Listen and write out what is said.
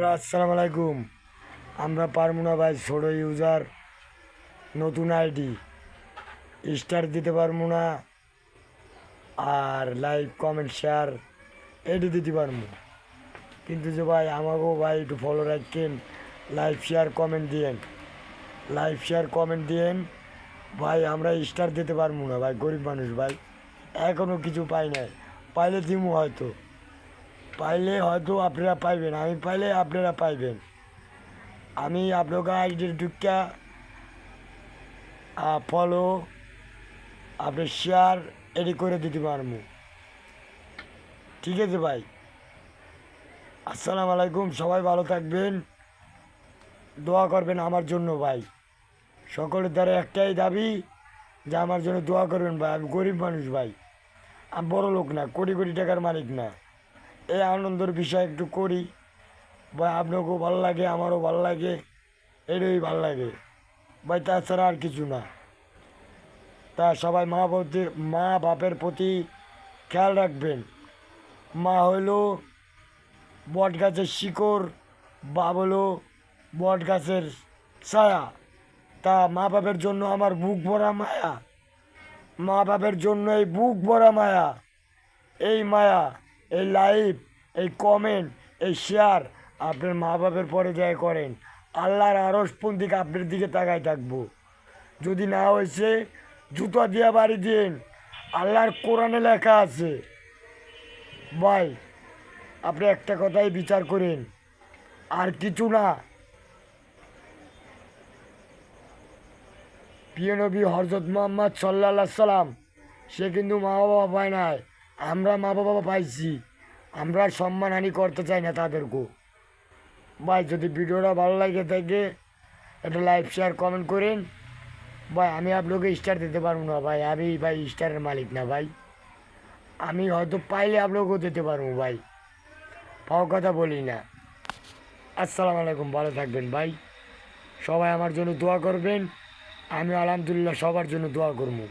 বন্ধুরা আসসালামু আলাইকুম। আমরা পারবো না ভাই, ছোট ইউজার, নতুন আইডি, স্টার দিতে পারবো না, আর লাইক কমেন্ট শেয়ার এটি দিতে পারবো। কিন্তু যে ভাই আমাকেও ভাই একটু ফলো রাখেন, লাইক শেয়ার কমেন্ট দিয়েন, লাইক শেয়ার কমেন্ট দিয়েন ভাই। আমরা স্টার দিতে পারবো না ভাই, গরিব মানুষ ভাই, এখনও কিছু পাই নাই। পাইলে দিমু, হয়তো পাইলে হয়তো আপনারা পাইবেন, আমি পাইলে আপনারা পাইবেন। আমি আপনাকে আইডি ঢুকা ফলো, আপনি শেয়ার এডি করে দিতে পারবো। ঠিক আছে ভাই, আসসালামু আলাইকুম। সবাই ভালো থাকবেন, দোয়া করবেন আমার জন্য ভাই। সকলের দ্বারা একটাই দাবি যে আমার জন্য দোয়া করবেন ভাই। আমি গরিব মানুষ ভাই, আমি বড় লোক না, কোটি কোটি টাকার মালিক না। এই আনন্দের বিষয় একটু করি ভাই, আপনাকেও ভালো লাগে, আমারও ভালো লাগে, এটাই ভালো লাগে ভাই, তাছাড়া আর কিছু না। তা সবাই মা বাপের প্রতি খেয়াল রাখবেন। মা হইল বট গাছের শিকড়, বাপ হলো বট গাছের ছায়া। তা মা বাপের জন্য আমার বুক ভরা মায়া, মা বাপের জন্য এই বুক ভরা মায়া, এই মায়া, এই লাইভ, এই কমেন্ট, এই শেয়ার আপনার মা বাপের পরে যায় করেন। আল্লাহর আরশপন্থী আপনার দিকে তাকাই থাকবো। যদি না হয়েছে জুতা দিয়া বাড়ি দিন, আল্লাহর কোরআনে লেখা আছে ভাই। আপনি একটা কথাই বিচার করেন, আর কিছু না। প্রিয় নবী হজরত মোহাম্মদ সাল্লাল্লাহু আলাইহি সাল্লাম, সে কিন্তু মা বাবা পায় নাই, আমরা মা বাবা পাইছি। আমরা সম্মানহানি করতে চাই না তাদেরকেও ভাই। যদি ভিডিওটা ভালো লাগে থাকে একটা লাইক শেয়ার কমেন্ট করেন ভাই। আমি আপনাকে স্টার দিতে পারবো না ভাই, আমি ভাই স্টারের মালিক না ভাই। আমি হয়তো পাইলে আপনাকেও দিতে পারবো ভাই, পাওয়ার কথা বলি না। আসসালামু আলাইকুম, ভালো থাকবেন ভাই। সবাই আমার জন্য দোয়া করবেন, আমি আলহামদুলিল্লাহ সবার জন্য দোয়া করবো।